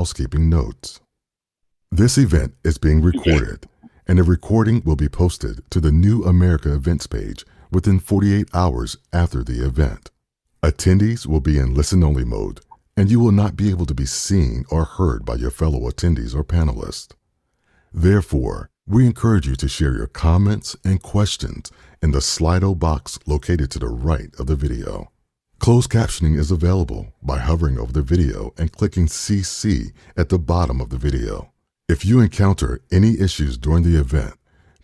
housekeeping notes. This event is being recorded, and a recording will be posted to the New America events page within 48 hours after the event. Attendees will be in listen-only mode, and you will not be able to be seen or heard by your fellow attendees or panelists. Therefore, we encourage you to share your comments and questions in the Slido box located to the right of the video. Closed captioning is available by hovering over the video and clicking CC at the bottom of the video. If you encounter any issues during the event,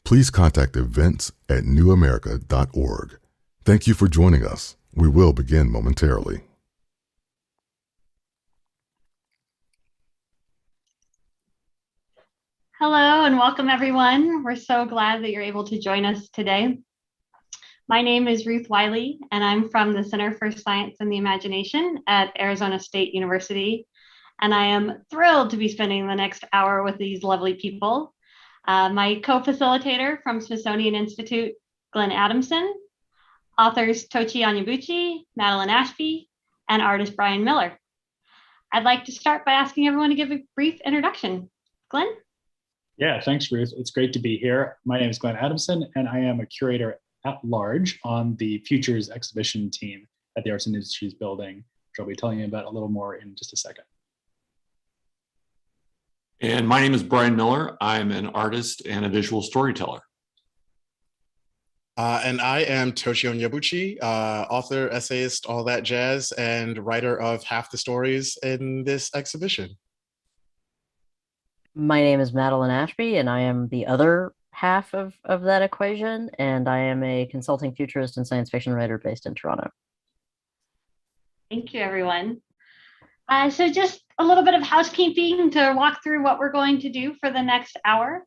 please contact events@newamerica.org. Thank you for joining us. We will begin momentarily. Hello and welcome everyone. We're so glad that you're able to join us today. My name is Ruth Wiley and I'm from the Center for Science and the Imagination at Arizona State University. And I am thrilled to be spending the next hour with these lovely people. My co-facilitator from Smithsonian Institute, Glenn Adamson, authors Tochi Onyebuchi, Madeline Ashby, and artist Brian Miller. I'd like to start by asking everyone to give a brief introduction. Glenn? Yeah, thanks, Ruth. It's great to be here. My name is Glenn Adamson, and I am a curator at large on the Futures exhibition team at the Arts and Industries building, which I'll be telling you about a little more in just a second. And my name is Brian Miller. I'm an artist and a visual storyteller. And I am Tochi Onyebuchi, author, essayist, all that jazz, and writer of half the stories in this exhibition. My name is Madeline Ashby, and I am the other half of that equation, and I am a consulting futurist and science fiction writer based in Toronto. Thank you, everyone. So just a little bit of housekeeping to walk through what we're going to do for the next hour.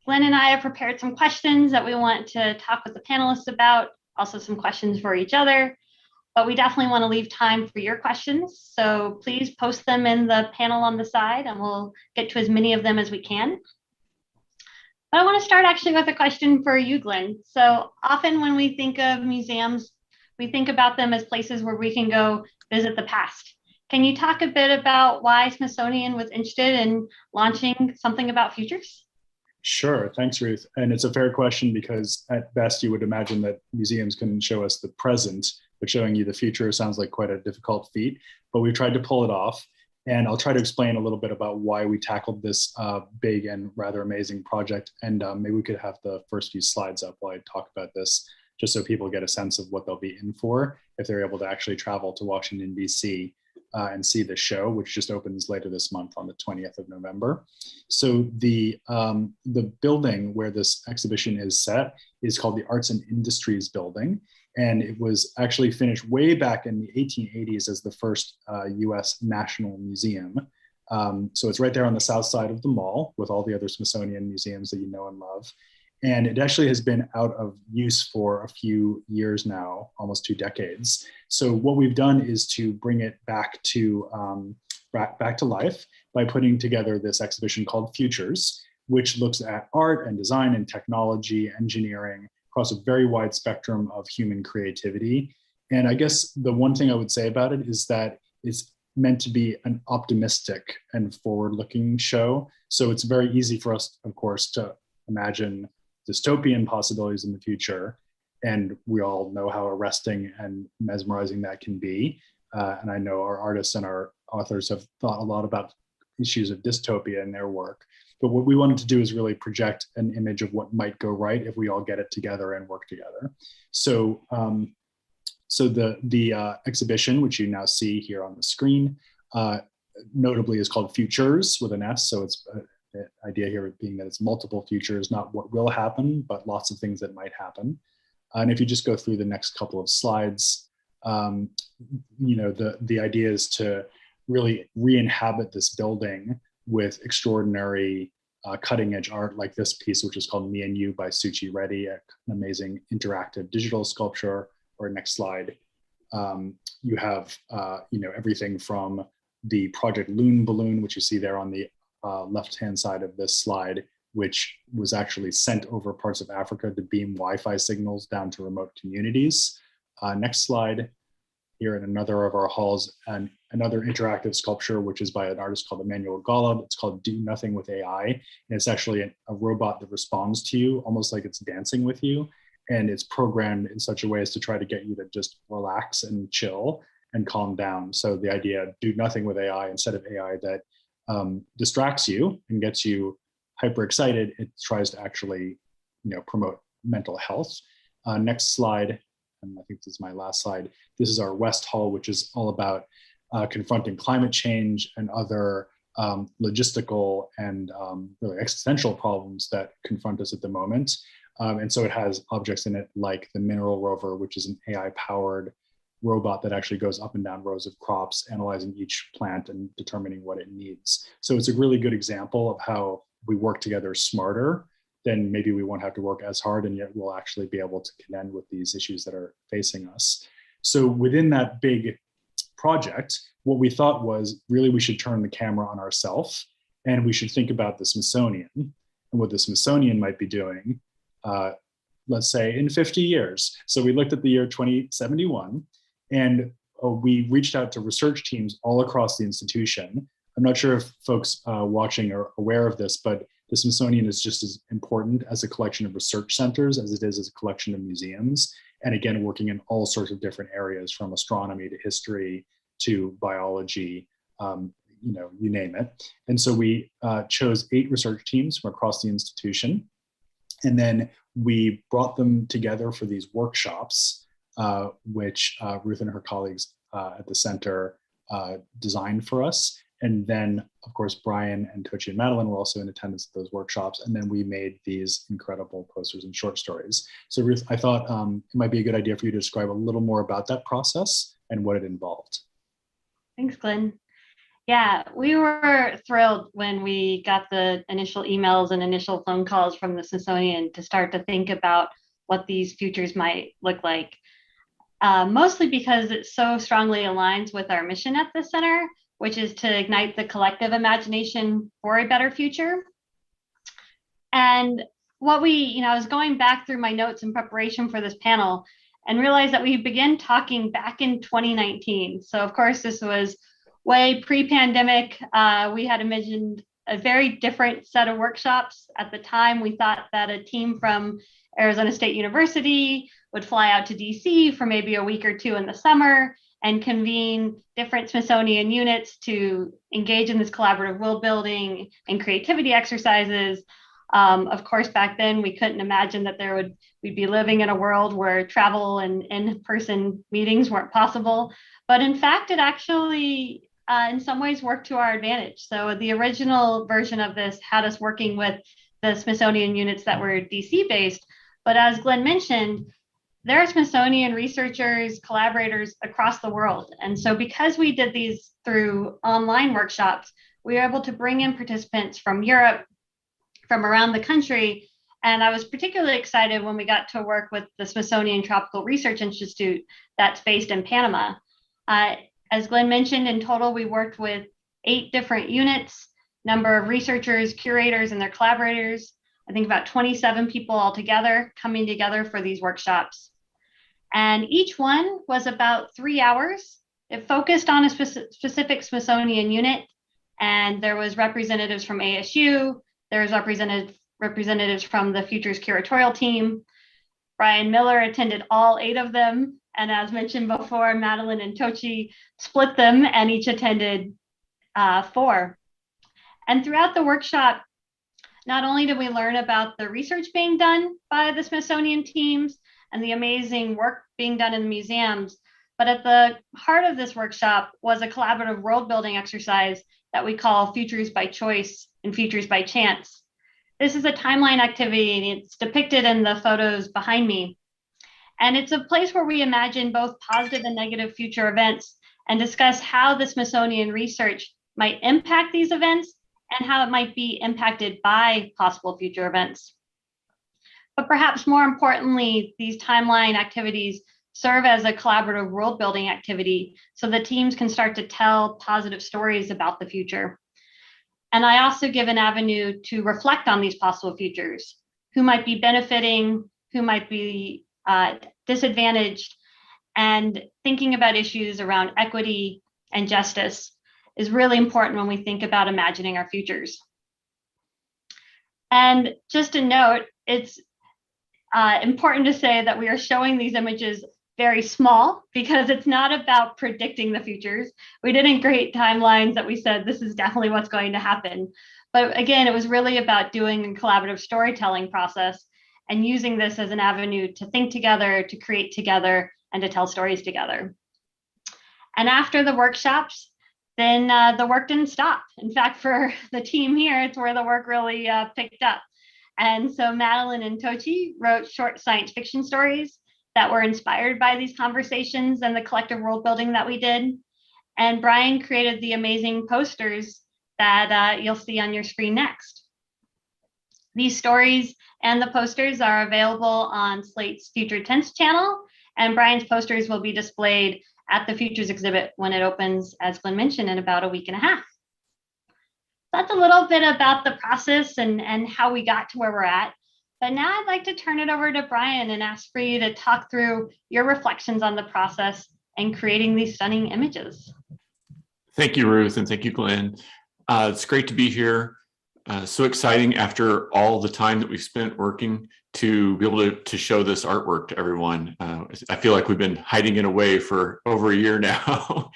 Glenn and I have prepared some questions that we want to talk with the panelists about, also some questions for each other. But we definitely want to leave time for your questions. So please post them in the panel on the side and we'll get to as many of them as we can. But I want to start actually with a question for you, Glenn. So often when we think of museums, we think about them as places where we can go visit the past. Can you talk a bit about why Smithsonian was interested in launching something about futures? Sure, thanks, Ruth. And it's a fair question because at best you would imagine that museums can show us the present, but showing you the future sounds like quite a difficult feat, but we've tried to pull it off. And I'll try to explain a little bit about why we tackled this big and rather amazing project. And maybe we could have the first few slides up while I talk about this, just so people get a sense of what they'll be in for if they're able to actually travel to Washington, DC and see the show, which just opens later this month on the 20th of November. So the building where this exhibition is set is called the Arts and Industries Building. And it was actually finished way back in the 1880s as the first US National Museum. So it's right there on the south side of the mall with all the other Smithsonian museums that you know and love. And it actually has been out of use for a few years now, almost 2 decades. So what we've done is to bring it back to life by putting together this exhibition called Futures, which looks at art and design and technology, engineering, across a very wide spectrum of human creativity. And I guess the one thing I would say about it is that it's meant to be an optimistic and forward-looking show. So it's very easy for us, of course, to imagine dystopian possibilities in the future. And we all know how arresting and mesmerizing that can be. And I know our artists and our authors have thought a lot about issues of dystopia in their work. But what we wanted to do is really project an image of what might go right if we all get it together and work together. So, the exhibition, which you now see here on the screen, notably is called Futures with an S. So it's the idea here being that it's multiple futures, not what will happen, but lots of things that might happen. And if you just go through the next couple of slides, the idea is to really re-inhabit this building with extraordinary cutting edge art like this piece, which is called Me and You by Suchi Reddy, an amazing interactive digital sculpture. Or next slide, you have everything from the Project Loon balloon, which you see there on the left-hand side of this slide, which was actually sent over parts of Africa to beam Wi-Fi signals down to remote communities. Next slide here in another of our halls and another interactive sculpture, which is by an artist called Emmanuel Golub. It's called Do Nothing with AI. And it's actually a robot that responds to you almost like it's dancing with you. And it's programmed in such a way as to try to get you to just relax and chill and calm down. So the idea, do nothing with AI instead of AI that distracts you and gets you hyper excited, it tries to actually, promote mental health. Next slide, and I think this is my last slide. This is our West Hall, which is all about confronting climate change and other logistical and really existential problems that confront us at the moment. And so it has objects in it like the Mineral Rover, which is an AI-powered robot that actually goes up and down rows of crops, analyzing each plant and determining what it needs. So it's a really good example of how we work together smarter, then maybe we won't have to work as hard, and yet we'll actually be able to contend with these issues that are facing us. So within that big project, what we thought was really we should turn the camera on ourselves, and we should think about the Smithsonian and what the Smithsonian might be doing, let's say in 50 years. So we looked at the year 2071, and we reached out to research teams all across the institution. I'm not sure if folks watching are aware of this, but the Smithsonian is just as important as a collection of research centers as it is as a collection of museums. And again, working in all sorts of different areas, from astronomy to history to biology, you name it. And so we chose 8 research teams from across the institution. And then we brought them together for these workshops, which Ruth and her colleagues at the center designed for us. And then, of course, Brian and Tochi and Madeline were also in attendance at those workshops. And then we made these incredible posters and short stories. So Ruth, I thought it might be a good idea for you to describe a little more about that process and what it involved. Thanks, Glenn. Yeah, we were thrilled when we got the initial emails and initial phone calls from the Smithsonian to start to think about what these futures might look like. Mostly because it so strongly aligns with our mission at the center, which is to ignite the collective imagination for a better future. And what I was going back through my notes in preparation for this panel and realized that we began talking back in 2019. So of course, this was way pre-pandemic. We had envisioned a very different set of workshops. At the time, we thought that a team from Arizona State University would fly out to DC for maybe a week or 2 in the summer and convene different Smithsonian units to engage in this collaborative world building and creativity exercises. Of course, back then we couldn't imagine that we'd be living in a world where travel and in-person meetings weren't possible. But in fact, it actually in some ways worked to our advantage. So the original version of this had us working with the Smithsonian units that were DC based. But as Glenn mentioned, there are Smithsonian researchers, collaborators across the world. And so because we did these through online workshops, we were able to bring in participants from Europe, from around the country. And I was particularly excited when we got to work with the Smithsonian Tropical Research Institute that's based in Panama. As Glenn mentioned, in total, we worked with 8 different units, number of researchers, curators, and their collaborators. I think about 27 people altogether coming together for these workshops. And each one was about 3 hours. It focused on a specific Smithsonian unit, and there was representatives from ASU, there was representatives from the Futures curatorial team. Brian Miller attended all 8 of them. And as mentioned before, Madeline and Tochi split them and each attended 4. And throughout the workshop, not only did we learn about the research being done by the Smithsonian teams and the amazing work being done in the museums, but at the heart of this workshop was a collaborative world building exercise that we call Futures by Choice and Futures by Chance. This is a timeline activity, and it's depicted in the photos behind me. And it's a place where we imagine both positive and negative future events and discuss how the Smithsonian research might impact these events and how it might be impacted by possible future events. But perhaps more importantly, these timeline activities serve as a collaborative world building activity so the teams can start to tell positive stories about the future. And I also give an avenue to reflect on these possible futures, who might be benefiting, who might be disadvantaged, And thinking about issues around equity and justice is really important when we think about imagining our futures. And just a note, it's important to say that we are showing these images very small because it's not about predicting the futures. We didn't create timelines that we said this is definitely what's going to happen. But again, it was really about doing a collaborative storytelling process and using this as an avenue to think together, to create together, and to tell stories together. And after the workshops, then the work didn't stop. In fact, for the team here, it's where the work really picked up. And so Madeline and Tochi wrote short science fiction stories that were inspired by these conversations and the collective world building that we did. And Brian created the amazing posters that you'll see on your screen next. These stories and the posters are available on Slate's Future Tense channel, and Brian's posters will be displayed at the Futures exhibit when it opens, as Glenn mentioned, in about a week and a half. That's a little bit about the process and how we got to where we're at. But now I'd like to turn it over to Brian and ask for you to talk through your reflections on the process and creating these stunning images. Thank you, Ruth, and thank you, Glenn. It's great to be here. So exciting after all the time that we've spent working to be able to show this artwork to everyone. I feel like we've been hiding it away for over a year now.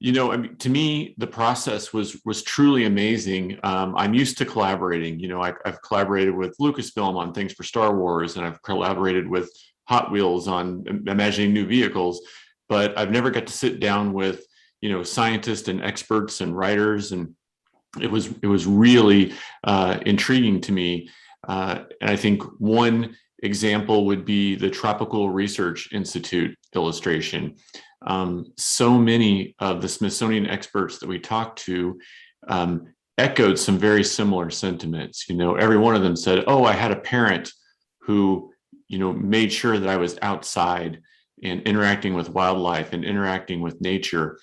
You know, I mean, to me, the process was truly amazing. I'm used to collaborating. You know, I've collaborated with Lucasfilm on things for Star Wars, and I've collaborated with Hot Wheels on imagining new vehicles, but I've never got to sit down with, you know, scientists and experts and writers, and it was really intriguing to me. And I think one example would be the Tropical Research Institute illustration. So many of the Smithsonian experts that we talked to echoed some very similar sentiments. You know, every one of them said, "Oh, I had a parent who, you know, made sure that I was outside and interacting with wildlife and interacting with nature."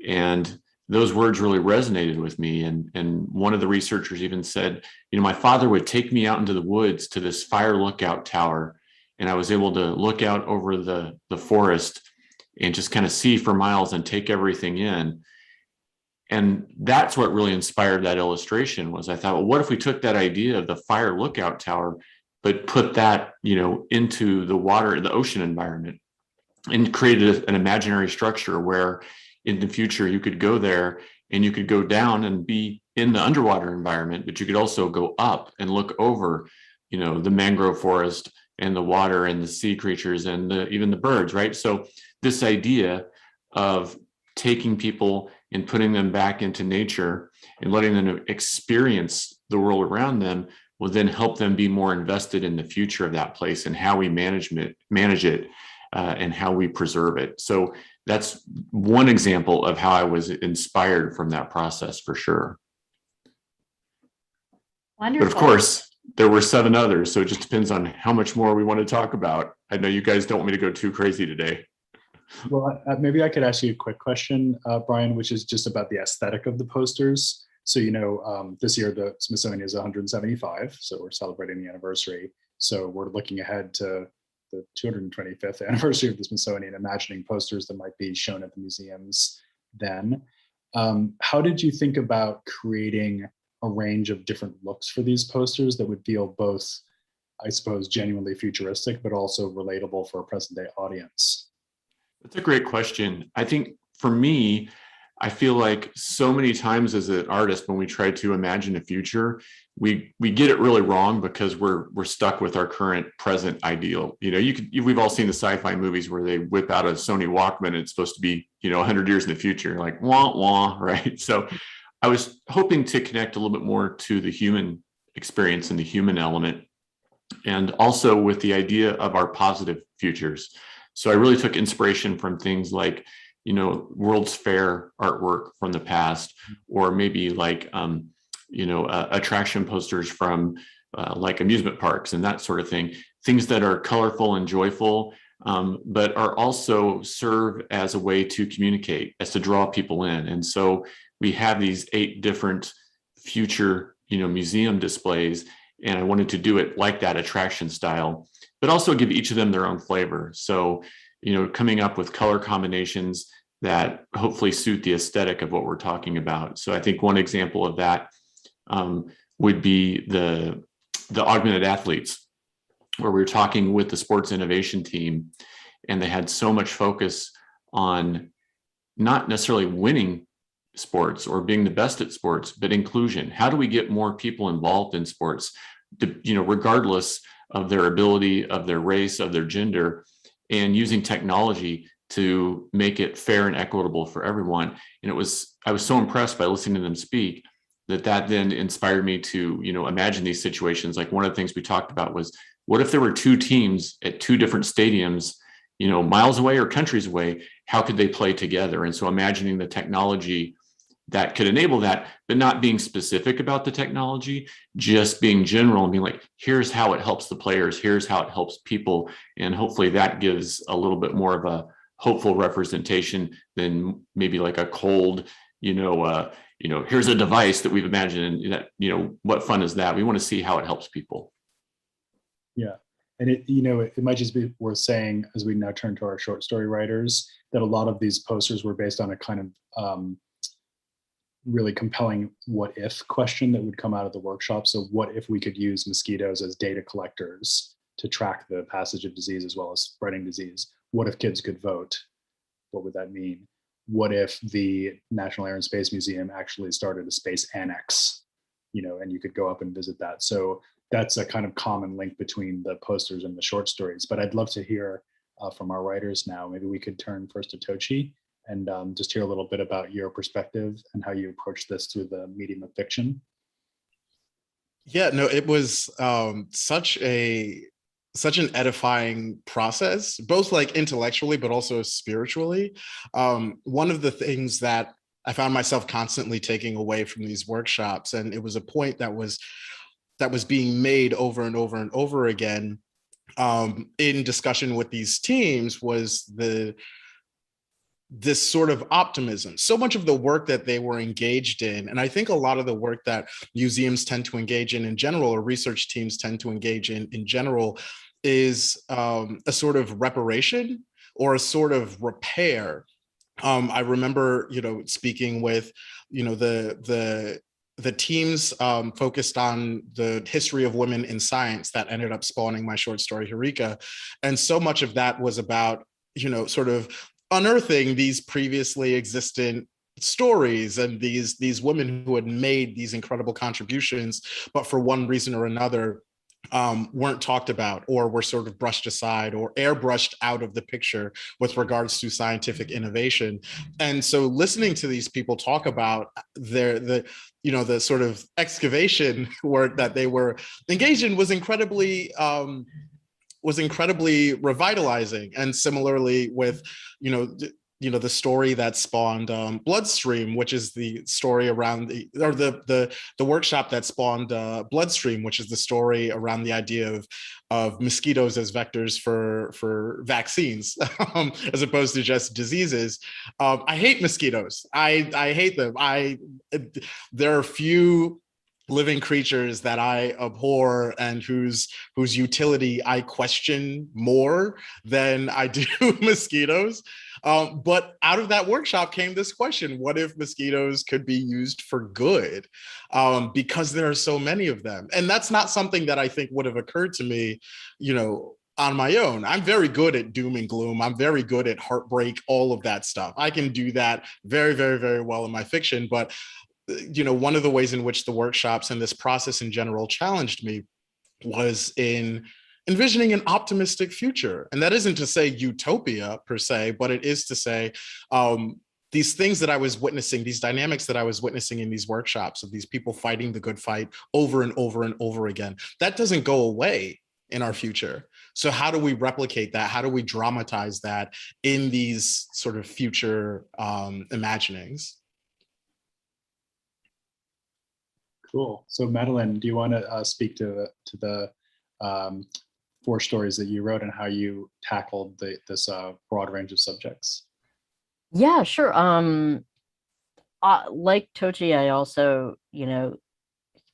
And those words really resonated with me. And one of the researchers even said, you know, my father would take me out into the woods to this fire lookout tower, and I was able to look out over the forest and just kind of see for miles and take everything in. And that's what really inspired that illustration. Was I thought, well, what if we took that idea of the fire lookout tower, but put that, you know, into the water, the ocean environment, and created an imaginary structure where in the future you could go there and you could go down and be in the underwater environment, but you could also go up and look over, you know, the mangrove forest and the water and the sea creatures and even the birds, right? So this idea of taking people and putting them back into nature and letting them experience the world around them will then help them be more invested in the future of that place and how we manage it and how we preserve it. So that's one example of how I was inspired from that process, for sure. Wonderful. But of course, there were 7 others, so it just depends on how much more we want to talk about. I know you guys don't want me to go too crazy today. Well, maybe I could ask you a quick question, Brian, which is just about the aesthetic of the posters. So, you know, this year the Smithsonian is 175, so we're celebrating the anniversary. So we're looking ahead to the 225th anniversary of the Smithsonian, imagining posters that might be shown at the museums then. How did you think about creating a range of different looks for these posters that would feel both, I suppose, genuinely futuristic, but also relatable for a present day audience? That's a great question. I think for me, I feel like so many times as an artist, when we try to imagine a future, we get it really wrong because we're stuck with our current present ideal. You know, we've all seen the sci-fi movies where they whip out a Sony Walkman and it's supposed to be, you know, 100 years in the future, like wah wah, right? So I was hoping to connect a little bit more to the human experience and the human element, and also with the idea of our positive futures. So I really took inspiration from things like, you know, World's Fair artwork from the past, or maybe like, you know, attraction posters from like amusement parks and that sort of thing. Things that are colorful and joyful, but are also serve as a way to communicate, as to draw people in. And so we have these 8 different future, you know, museum displays, and I wanted to do it like that attraction style, but also give each of them their own flavor. So, coming up with color combinations that hopefully suit the aesthetic of what we're talking about. So I think one example of that would be the augmented athletes, where we were talking with the sports innovation team, and they had so much focus on not necessarily winning sports or being the best at sports, but inclusion. How do we get more people involved in sports, regardless of their ability, of their race, of their gender, and using technology to make it fair and equitable for everyone. And I was so impressed by listening to them speak that then inspired me to, imagine these situations. Like one of the things we talked about was, what if there were two teams at two different stadiums, miles away or countries away? How could they play together? And so imagining the technology that could enable that, but not being specific about the technology, just being general and being like, here's how it helps the players, here's how it helps people. And hopefully that gives a little bit more of a hopeful representation than maybe like a cold, here's a device that we've imagined, and that, what fun is that? We want to see how it helps people. Yeah. And it might just be worth saying, as we now turn to our short story writers, that a lot of these posters were based on a kind of really compelling what if question that would come out of the workshop. So what if we could use mosquitoes as data collectors to track the passage of disease as well as spreading disease? What if kids could vote? What would that mean? What if the National Air and Space Museum actually started a space annex, and you could go up and visit that? So that's a kind of common link between the posters and the short stories. But I'd love to hear from our writers now. Maybe we could turn first to Tochi and just hear a little bit about your perspective and how you approach this through the medium of fiction. Yeah, no, it was such an edifying process, both like intellectually, but also spiritually. One of the things that I found myself constantly taking away from these workshops, and it was a point that was being made over and over and over again in discussion with these teams, was this sort of optimism. So much of the work that they were engaged in, and I think a lot of the work that museums tend to engage in general, or research teams tend to engage in general, is a sort of reparation or a sort of repair. I remember, speaking with, the teams focused on the history of women in science that ended up spawning my short story Eureka, and so much of that was about, sort of unearthing these previously existent stories and these women who had made these incredible contributions, but for one reason or another weren't talked about, or were sort of brushed aside or airbrushed out of the picture with regards to scientific innovation. And so listening to these people talk about the sort of excavation work that they were engaged in was incredibly revitalizing. And similarly with, the story that spawned Bloodstream, which is the story around the workshop that spawned Bloodstream, which is the story around the idea of mosquitoes as vectors for vaccines, as opposed to just diseases. I hate mosquitoes. I hate them. There are few living creatures that I abhor and whose utility I question more than I do mosquitoes. But out of that workshop came this question: what if mosquitoes could be used for good? Because there are so many of them. And that's not something that I think would have occurred to me, on my own. I'm very good at doom and gloom. I'm very good at heartbreak, all of that stuff. I can do that very, very, very well in my fiction. But one of the ways in which the workshops and this process in general challenged me was in envisioning an optimistic future. And that isn't to say utopia per se, but it is to say these things that I was witnessing, these dynamics that I was witnessing in these workshops of these people fighting the good fight over and over and over again, that doesn't go away in our future. So how do we replicate that? How do we dramatize that in these sort of future imaginings? Cool. So Madeline, do you want to speak to the 4 stories that you wrote and how you tackled this broad range of subjects? Yeah, sure. Like Tochi, I also,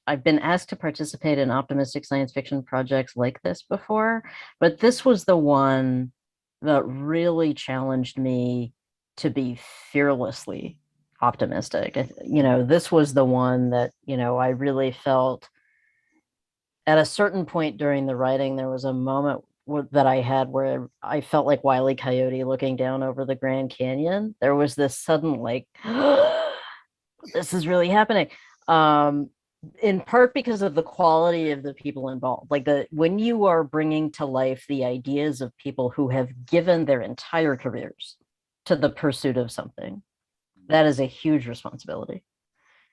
I've been asked to participate in optimistic science fiction projects like this before, but this was the one that really challenged me to be fearlessly optimistic. This was the one that, I really felt at a certain point during the writing, there was a moment that I had where I felt like Wile E. Coyote looking down over the Grand Canyon. There was this sudden like, this is really happening. In part because of the quality of the people involved. Like when you are bringing to life the ideas of people who have given their entire careers to the pursuit of something, that is a huge responsibility.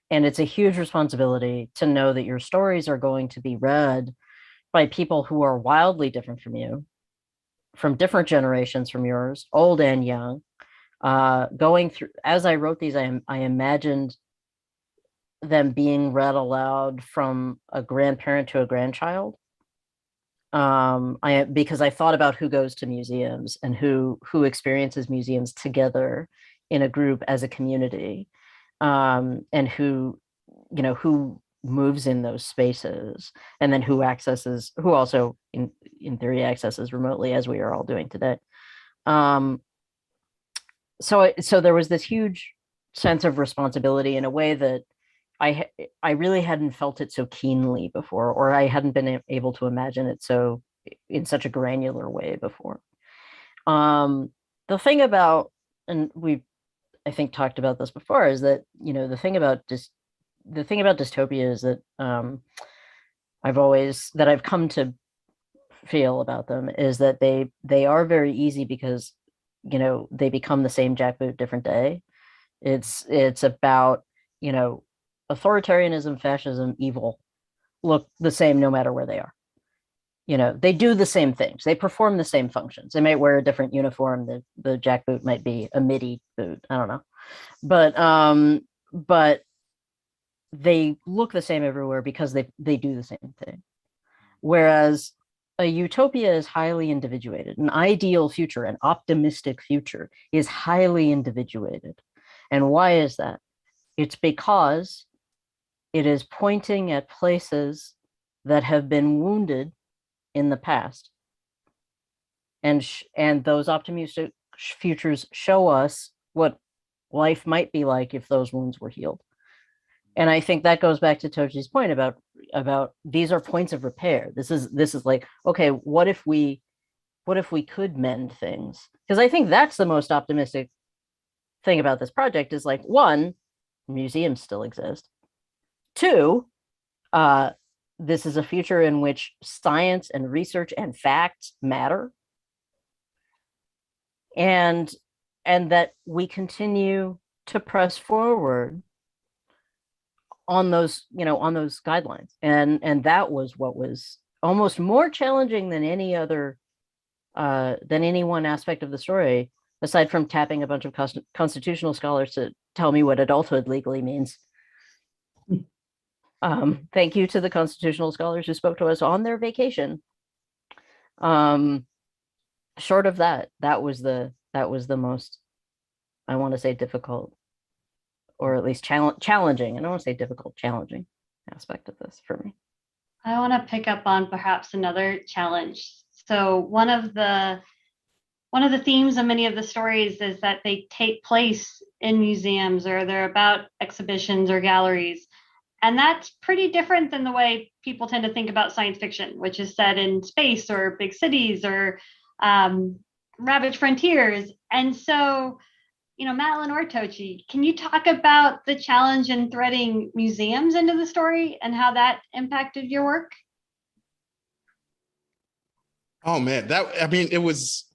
And it's a huge responsibility to know that your stories are going to be read by people who are wildly different from you, from different generations from yours, old and young. Going through, as I wrote these, I imagined them being read aloud from a grandparent to a grandchild. Because I thought about who goes to museums and who experiences museums together in a group as a community, and who moves in those spaces, and then who also in theory accesses remotely, as we are all doing today. So there was this huge sense of responsibility in a way that I really hadn't felt it so keenly before, or I hadn't been able to imagine it so in such a granular way before. The thing about, and we've I think talked about this before, is that the thing about dystopia is that I've come to feel about them is that they are very easy because they become the same jackboot different day. It's about authoritarianism, fascism, evil look the same no matter where they are. They do the same things. They perform the same functions. They might wear a different uniform. The jackboot might be a MIDI boot. I don't know. But they look the same everywhere because they do the same thing. Whereas a utopia is highly individuated. An ideal future, an optimistic future is highly individuated. And why is that? It's because it is pointing at places that have been wounded in the past. And those optimistic futures show us what life might be like if those wounds were healed. And I think that goes back to Toji's point about these are points of repair. This is like, okay, what if we could mend things? Because I think that's the most optimistic thing about this project is like, one, museums still exist. Two, this is a future in which science and research and facts matter. And that we continue to press forward on those guidelines. And that was what was almost more challenging than any one aspect of the story, aside from tapping a bunch of constitutional scholars to tell me what adulthood legally means. Thank you to the constitutional scholars who spoke to us on their vacation. Short of that was the most, I want to say, difficult, or at least challenging. I don't want to say difficult, challenging aspect of this for me. I want to pick up on perhaps another challenge. So one of the themes of many of the stories is that they take place in museums, or they're about exhibitions or galleries. And that's pretty different than the way people tend to think about science fiction, which is set in space or big cities or ravaged frontiers. And so, Madeline or Tochi, can you talk about the challenge in threading museums into the story and how that impacted your work? Oh man, it was,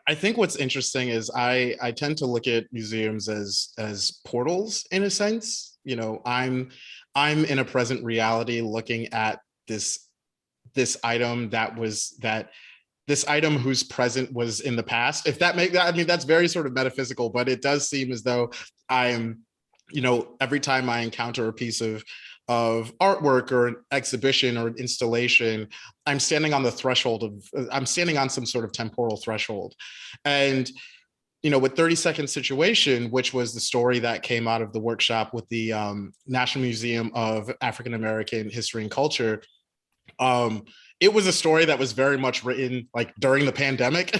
I think what's interesting is I tend to look at museums as portals in a sense. I'm in a present reality looking at this item this item whose present was in the past. If that that's very sort of metaphysical, but it does seem as though I'm, every time I encounter a piece of artwork or an exhibition or an installation, I'm standing on some sort of temporal threshold. And with 30 Second Situation, which was the story that came out of the workshop with the National Museum of African American History and Culture, It was a story that was very much written like during the pandemic.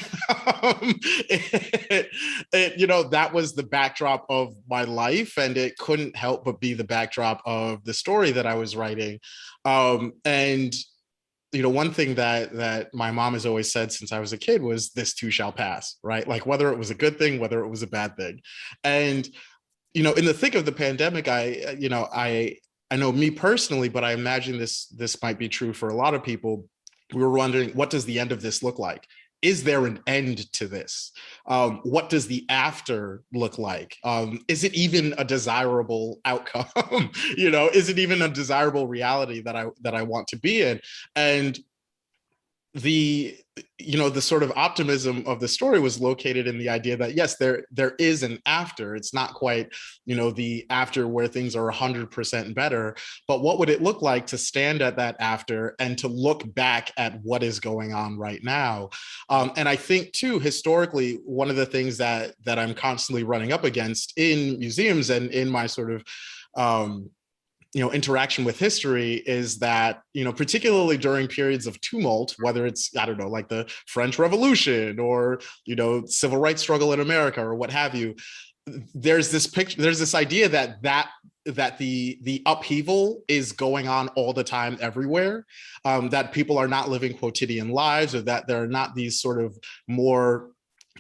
That was the backdrop of my life, and it couldn't help but be the backdrop of the story that I was writing. And one thing that my mom has always said since I was a kid was, "This too shall pass," right? Like whether it was a good thing, whether it was a bad thing. And in the thick of the pandemic, I know me personally, but I imagine this might be true for a lot of people. We were wondering, what does the end of this look like? Is there an end to this? What does the after look like? Is it even a desirable outcome? Is it even a desirable reality that I want to be in? And the sort of optimism of the story was located in the idea that yes, there is an after. It's not quite the after where things are 100% better, but what would it look like to stand at that after and to look back at what is going on right now? And I think too, historically, one of the things that I'm constantly running up against in museums and in my sort of interaction with history is that, particularly during periods of tumult, whether it's, I don't know, like the French Revolution or, civil rights struggle in America or what have you, there's this idea that the upheaval is going on all the time everywhere, that people are not living quotidian lives, or that there are not these sort of more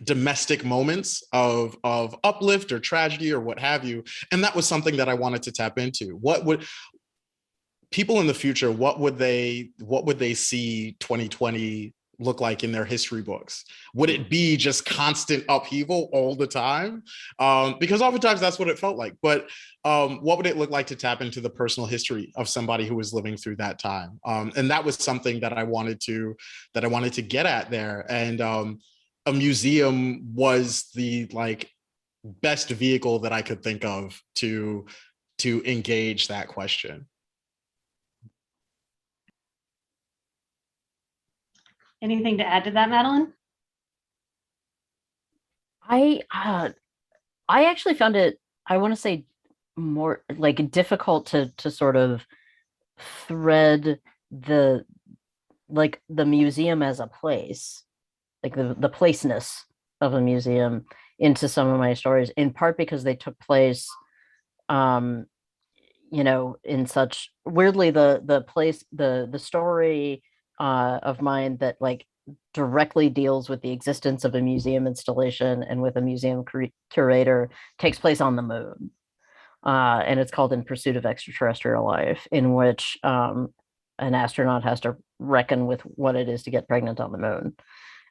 domestic moments of uplift or tragedy or what have you. And that was something that I wanted to tap into. What would people in the future, what would they see 2020 look like in their history books? Would it be just constant upheaval all the time? Because oftentimes that's what it felt like. But what would it look like to tap into the personal history of somebody who was living through that time? And that was something that I wanted to get at there. And a museum was the best vehicle that I could think of to engage that question. Anything to add to that, Madeline? I actually found it, I want to say, more difficult to sort of thread the museum as a place, the placeness of a museum into some of my stories, in part because they took place in such weirdly the place, the story of mine that directly deals with the existence of a museum installation and with a museum curator takes place on the moon. And it's called In Pursuit of Extraterrestrial Life, in which an astronaut has to reckon with what it is to get pregnant on the moon.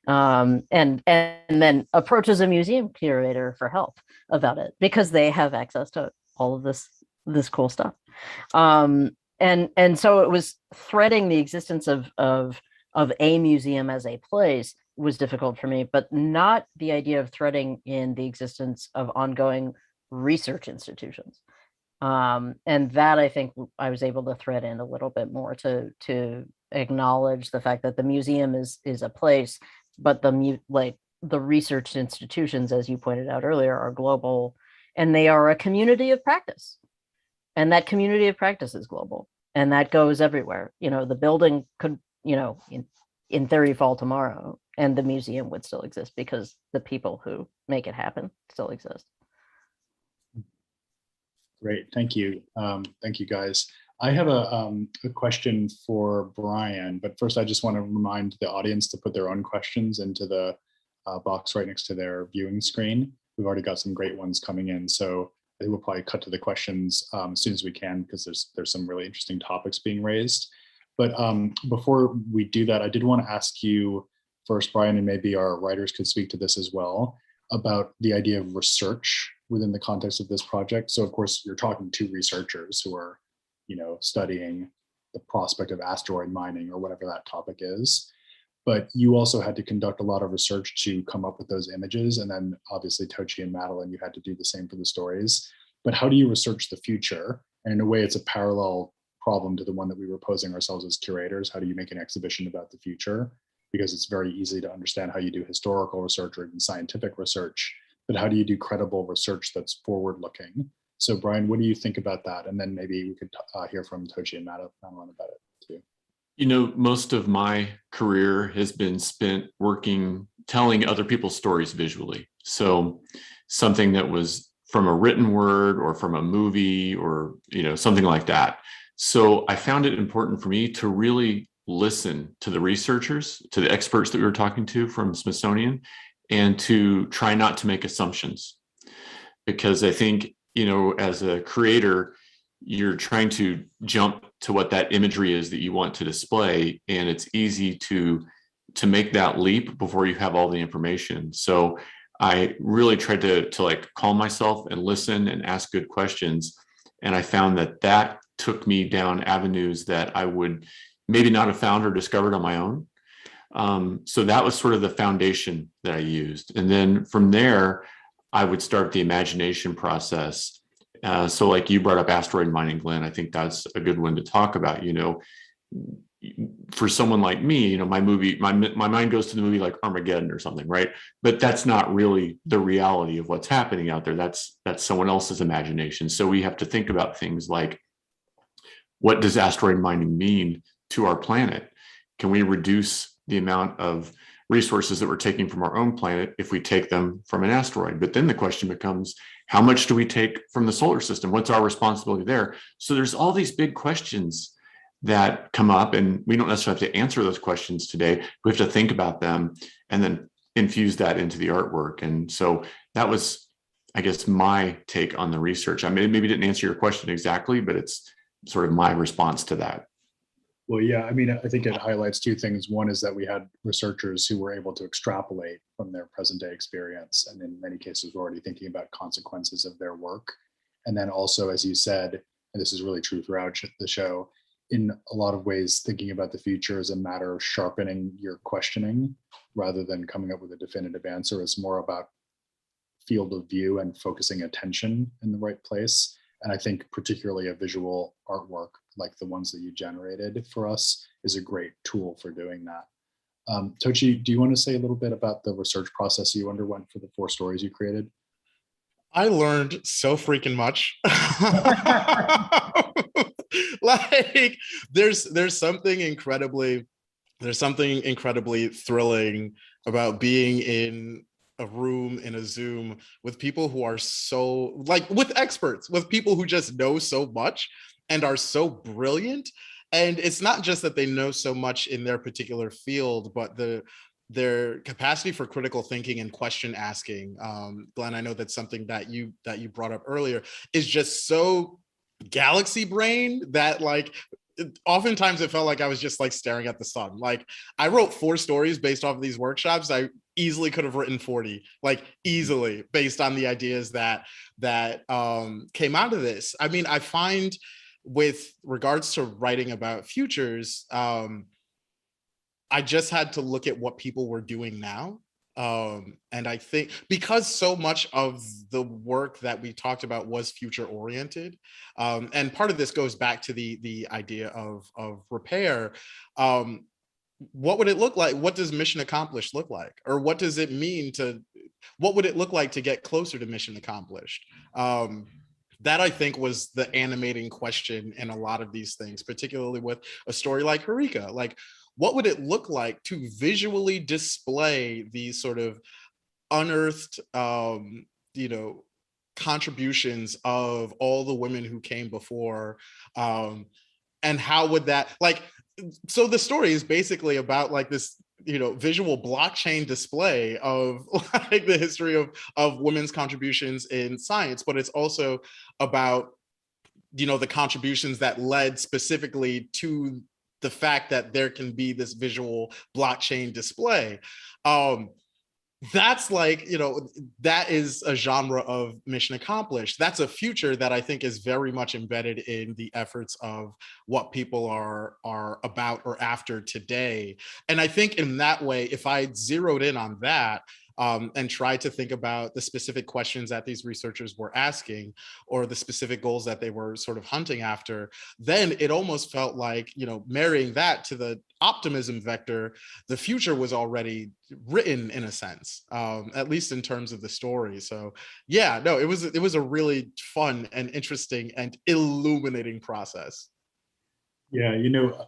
And then approaches a museum curator for help about it, because they have access to all of this cool stuff. And so it was threading the existence of a museum as a place was difficult for me, but not the idea of threading in the existence of ongoing research institutions. And that, I think, I was able to thread in a little bit more to acknowledge the fact that the museum is a place, but the research institutions, as you pointed out earlier, are global, and they are a community of practice. And that community of practice is global, and that goes everywhere. The building could, in theory, fall tomorrow, and the museum would still exist because the people who make it happen still exist. Great, thank you. Thank you, guys. I have a question for Brian, but first I just want to remind the audience to put their own questions into the box right next to their viewing screen. We've already got some great ones coming in, so I think we'll probably cut to the questions as soon as we can, because there's some really interesting topics being raised. But before we do that, I did want to ask you first, Brian, and maybe our writers could speak to this as well, about the idea of research within the context of this project. So of course, you're talking to researchers who are, studying the prospect of asteroid mining or whatever that topic is. But you also had to conduct a lot of research to come up with those images. And then obviously Tochi and Madeline, you had to do the same for the stories. But how do you research the future? And in a way, it's a parallel problem to the one that we were posing ourselves as curators. How do you make an exhibition about the future? Because it's very easy to understand how you do historical research or even scientific research, but how do you do credible research that's forward-looking? So Brian, what do you think about that? And then maybe we could hear from Tochi and Madeline about it too. Most of my career has been spent working, telling other people's stories visually. So something that was from a written word or from a movie or, something like that. So I found it important for me to really listen to the researchers, to the experts that we were talking to from Smithsonian, and to try not to make assumptions. Because I think, as a creator, you're trying to jump to what that imagery is that you want to display, and it's easy to make that leap before you have all the information. So I really tried to like calm myself and listen and ask good questions, and I found that took me down avenues that I would maybe not have found or discovered on my own. So that was sort of the foundation that I used, and then from there I would start the imagination process. So like you brought up asteroid mining, Glenn, I think that's a good one to talk about. For someone like me, my mind goes to the movie like Armageddon or something, right? But that's not really the reality of what's happening out there. That's someone else's imagination. So we have to think about things like, what does asteroid mining mean to our planet? Can we reduce the amount of resources that we're taking from our own planet if we take them from an asteroid? But then the question becomes, how much do we take from the solar system? What's our responsibility there? So there's all these big questions that come up, and we don't necessarily have to answer those questions today. We have to think about them and then infuse that into the artwork. And so that was, I guess, my take on the research. I maybe didn't answer your question exactly, but it's sort of my response to that. Well, yeah, I mean, I think it highlights two things. One is that we had researchers who were able to extrapolate from their present day experience, and in many cases were already thinking about consequences of their work. And then also, as you said, and this is really true throughout the show, in a lot of ways, thinking about the future is a matter of sharpening your questioning rather than coming up with a definitive answer. It's more about field of view and focusing attention in the right place. And I think particularly a visual artwork like the ones that you generated for us is a great tool for doing that. Tochi, do you want to say a little bit about the research process you underwent for the 4 stories you created? I learned so freaking much. Like there's something incredibly thrilling about being in a room in a Zoom with people who are so, like, with experts, with people who just know so much and are so brilliant. And it's not just that they know so much in their particular field, but their capacity for critical thinking and question asking. Glenn, I know that's something that you brought up earlier, is just so galaxy brain that, like, oftentimes it felt like I was just like staring at the sun. Like, I wrote 4 stories based off of these workshops. I easily could have written 40, like easily, based on the ideas that came out of this. I mean, I find with regards to writing about futures, I just had to look at what people were doing now. And I think because so much of the work that we talked about was future oriented, and part of this goes back to the idea of repair. What would it look like? What does mission accomplished look like? Or what does it mean what would it look like to get closer to mission accomplished? That, I think, was the animating question in a lot of these things, particularly with a story like Harika. Like, what would it look like to visually display these sort of unearthed, contributions of all the women who came before? And how would that, like, so the story is basically about like this, visual blockchain display of like the history of women's contributions in science, but it's also about, the contributions that led specifically to the fact that there can be this visual blockchain display. That's like, that is a genre of mission accomplished. That's a future that I think is very much embedded in the efforts of what people are about or after today. And I think in that way, if I zeroed in on that, and try to think about the specific questions that these researchers were asking or the specific goals that they were sort of hunting after, then it almost felt like, marrying that to the optimism vector, the future was already written in a sense, at least in terms of the story. So yeah, no, it was a really fun and interesting and illuminating process. Yeah,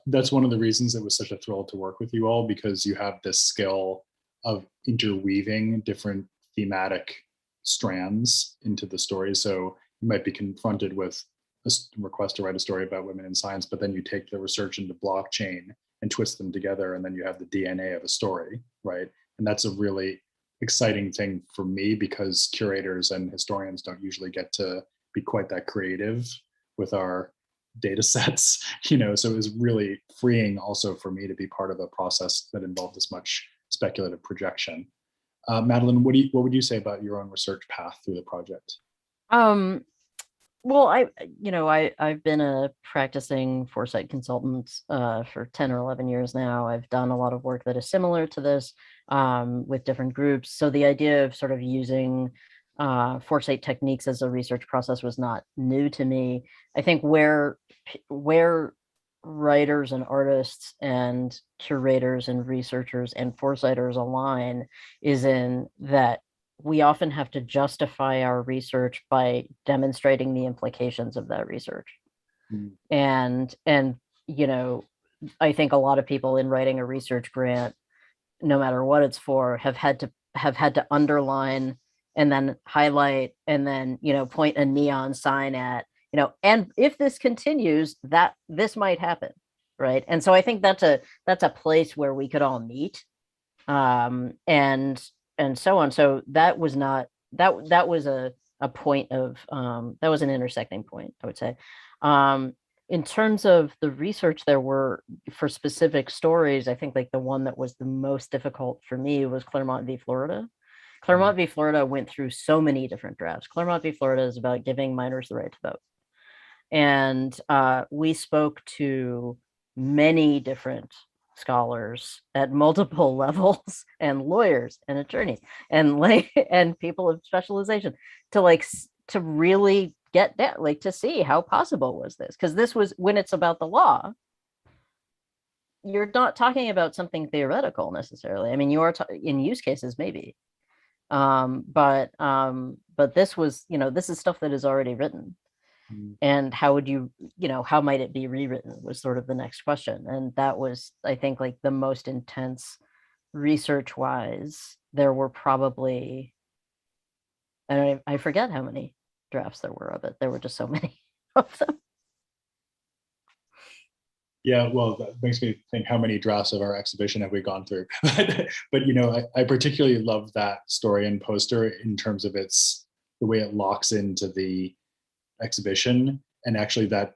that's one of the reasons it was such a thrill to work with you all, because you have this skill of interweaving different thematic strands into the story. So you might be confronted with a request to write a story about women in science, but then you take the research into blockchain and twist them together, and then you have the DNA of a story, right? And that's a really exciting thing for me, because curators and historians don't usually get to be quite that creative with our data sets, so it was really freeing also for me to be part of a process that involved this much speculative projection. Madeline, what would you say about your own research path through the project? Um, well, I've been a practicing foresight consultant for 10 or 11 years now. I've done a lot of work that is similar to this with different groups. So the idea of sort of using foresight techniques as a research process was not new to me. I think where writers and artists and curators and researchers and foresighters align is in that we often have to justify our research by demonstrating the implications of that research. Mm. And I think a lot of people in writing a research grant, no matter what it's for, have had to underline and then highlight and then point a neon sign at, and if this continues, that this might happen, right? And so I think that's a place where we could all meet, and so on. So that was not that was a point of that was an intersecting point, I would say. In terms of the research, there were, for specific stories, I think like the one that was the most difficult for me was Claremont v. Florida. Claremont v. Florida went through so many different drafts. Claremont v. Florida is about giving minors the right to vote. And we spoke to many different scholars at multiple levels, and lawyers and attorneys and and people of specialization to really get that, to see how possible was this, because this was, when it's about the law, you're not talking about something theoretical necessarily. I mean, you are in use cases maybe, but this was, this is stuff that is already written. And how would how might it be rewritten was sort of the next question. And that was, I think, like the most intense research wise. There were probably, I forget how many drafts there were of it. There were just so many of them. Yeah, well, that makes me think, how many drafts of our exhibition have we gone through? But I particularly love that story and poster in terms of the way it locks into the exhibition. And actually that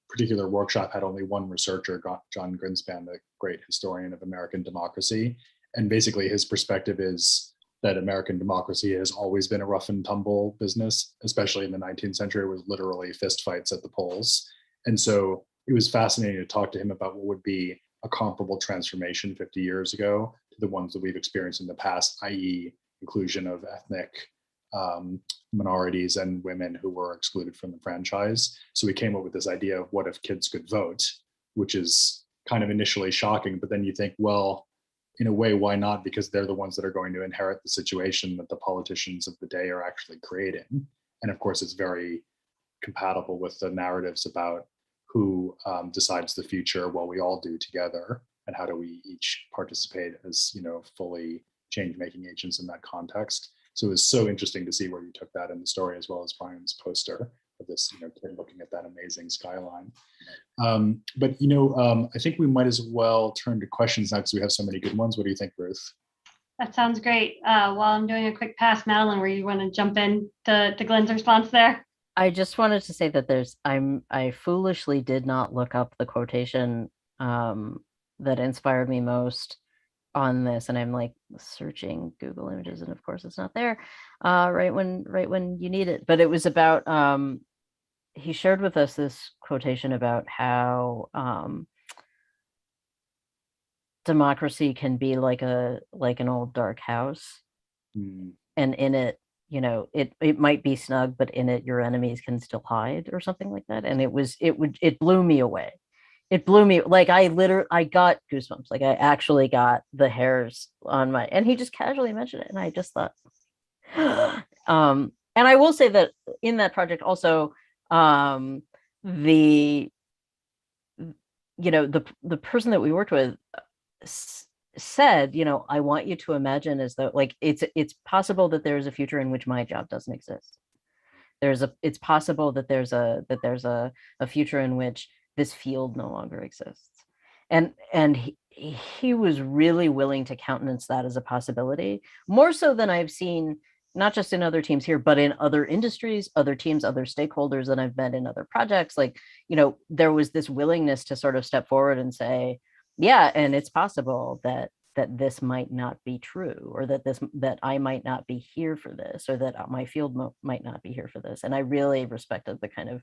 particular workshop had only one researcher, John Greenspan, the great historian of American democracy. And basically his perspective is that American democracy has always been a rough and tumble business, especially in the 19th century. It was literally fistfights at the polls. And so it was fascinating to talk to him about what would be a comparable transformation 50 years ago to the ones that we've experienced in the past, i.e. inclusion of ethnic minorities and women who were excluded from the franchise. So we came up with this idea of what if kids could vote, which is kind of initially shocking, but then you think, well, in a way, why not? Because they're the ones that are going to inherit the situation that the politicians of the day are actually creating. And of course, it's very compatible with the narratives about who decides the future, what we all do together, and how do we each participate as fully change-making agents in that context. So it was so interesting to see where you took that in the story, as well as Brian's poster of this kid looking at that amazing skyline. But I think we might as well turn to questions now, because we have so many good ones. What do you think, Ruth? That sounds great. While I'm doing a quick pass, Madeline, where you want to jump in to Glenn's response there? I just wanted to say that I foolishly did not look up the quotation that inspired me most on this, and I'm like searching Google Images, and of course it's not there right when you need it. But it was about he shared with us this quotation about how democracy can be like an old dark house, and in it, it might be snug, but in it your enemies can still hide, or something like that. And it blew me away. It blew me, like I got goosebumps. Like I actually got the hairs on my, and he just casually mentioned it, and I just thought, and I will say that in that project also, the the person that we worked with said, I want you to imagine as though like it's possible that there's a future in which my job doesn't exist. It's possible that there's a future in which this field no longer exists. And he was really willing to countenance that as a possibility, more so than I've seen, not just in other teams here, but in other industries, other teams, other stakeholders that I've met in other projects. Like, there was this willingness to sort of step forward and say, yeah, and it's possible that this might not be true, or that I might not be here for this, or that my field might not be here for this. And I really respected the kind of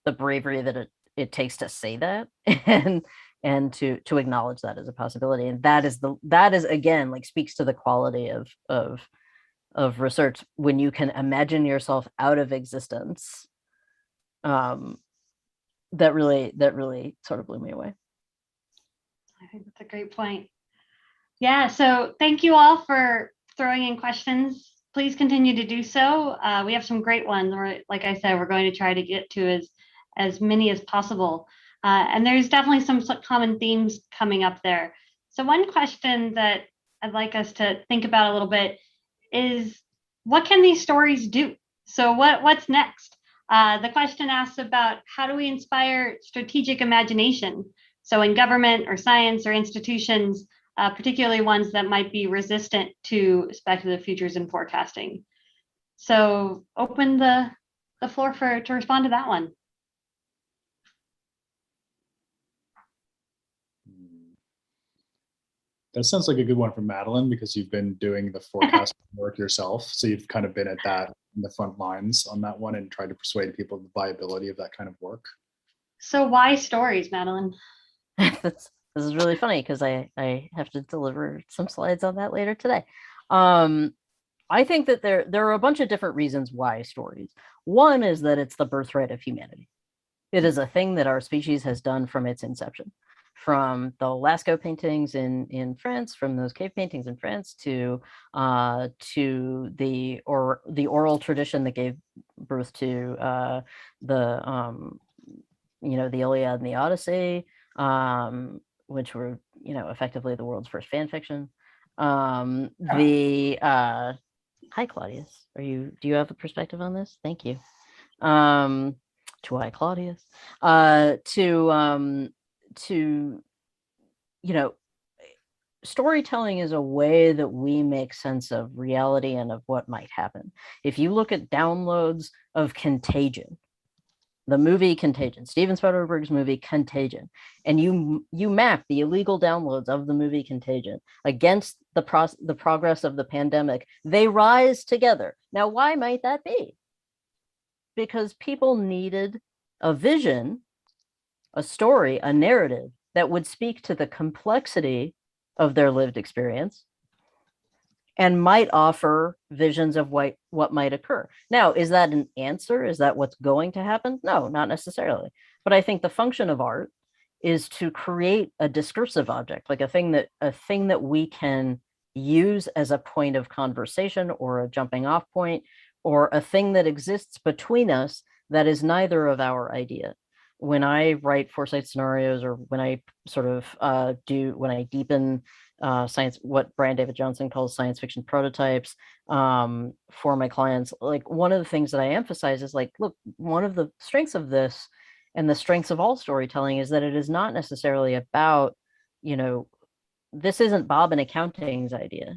the bravery that it takes to say that and to acknowledge that as a possibility. And that is again, like, speaks to the quality of research when you can imagine yourself out of existence. That really sort of blew me away. I think that's a great point. Yeah, so thank you all for throwing in questions. Please continue to do so. We have some great ones. Like I said, we're going to try to get to as many as possible. And there's definitely some common themes coming up there. So one question that I'd like us to think about a little bit is, what can these stories do? So what's next? The question asks about, how do we inspire strategic imagination? So in government or science or institutions, particularly ones that might be resistant to speculative futures and forecasting. So open the floor to respond to that one. That sounds like a good one for Madeline, because you've been doing the forecast work yourself. So you've kind of been at that in the front lines on that one and tried to persuade people of the viability of that kind of work. So why stories, Madeline? This is really funny because I have to deliver some slides on that later today. I think that there are a bunch of different reasons why stories. One is that it's the birthright of humanity. It is a thing that our species has done from its inception. From the Lascaux paintings in France, from those cave paintings in France, to the oral tradition that gave birth to the Iliad and the Odyssey, which were effectively the world's first fan fiction. Hi Claudius, do you have a perspective on this? Thank you. To I Claudius, storytelling is a way that we make sense of reality and of what might happen. If you look at downloads of Contagion, the movie Contagion, Steven Spielberg's movie Contagion, and you map the illegal downloads of the movie Contagion against the progress of the pandemic, they rise together. Now, why might that be? Because people needed a vision, a story, a narrative that would speak to the complexity of their lived experience and might offer visions of what might occur. Now, is that an answer? Is that what's going to happen? No, not necessarily. But I think the function of art is to create a discursive object, like a thing that we can use as a point of conversation or a jumping off point, or a thing that exists between us that is neither of our idea. When I write foresight scenarios, or when I sort of when I deepen science, what Brian David Johnson calls science fiction prototypes, for my clients, like, one of the things that I emphasize is, like, look, one of the strengths of this and the strengths of all storytelling is that it is not necessarily about, this isn't Bob in accounting's idea.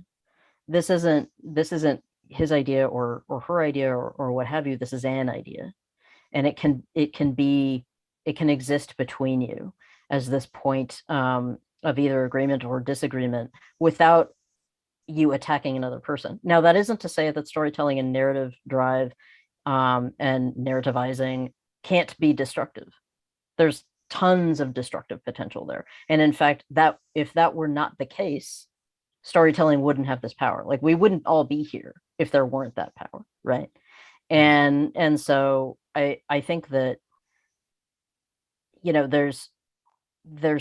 This isn't his idea or her idea or what have you. This is an idea. And it can exist between you as this point of either agreement or disagreement without you attacking another person. Now, that isn't to say that storytelling and narrative drive and narrativizing can't be destructive. There's tons of destructive potential there. And in fact, that if that were not the case, storytelling wouldn't have this power. Like, we wouldn't all be here if there weren't that power, right? And so I think that there's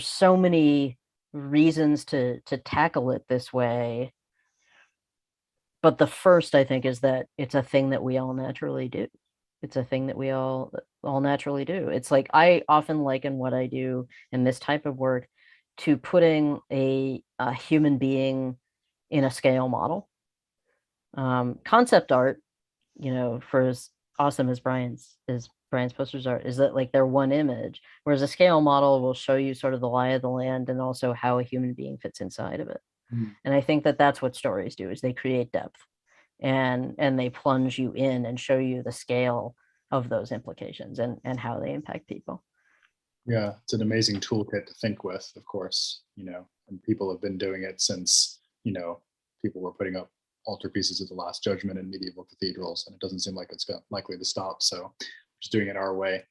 so many reasons to tackle it this way, but the first, I think, is that it's a thing that we all naturally do. It's a thing that we all naturally do. It's like I often liken what I do in this type of work to putting a human being in a scale model. Concept art, for as awesome as Brian's posters are, is that like they're one image, whereas a scale model will show you sort of the lie of the land and also how a human being fits inside of it. And I think that that's what stories do, is they create depth and they plunge you in and show you the scale of those implications and how they impact people. Yeah, it's an amazing toolkit to think with, of course, and people have been doing it since, people were putting up altarpieces of the Last Judgment in medieval cathedrals, and it doesn't seem like it's likely to stop. So just doing it our way.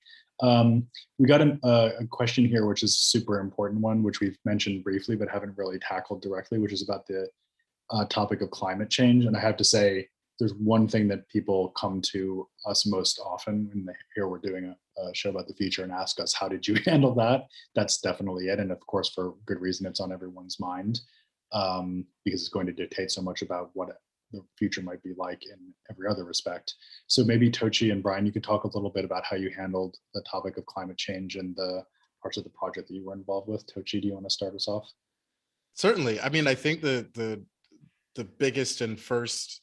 We got a question here, which is a super important one, which we've mentioned briefly, but haven't really tackled directly, which is about the topic of climate change. And I have to say, there's one thing that people come to us most often when they hear we're doing a show about the future and ask us, how did you handle that? That's definitely it. And of course, for good reason, it's on everyone's mind, because it's going to dictate so much about what the future might be like in every other respect. So maybe Tochi and Brian, you could talk a little bit about how you handled the topic of climate change and the parts of the project that you were involved with. Tochi, do you want to start us off? Certainly. I mean, I think the biggest and first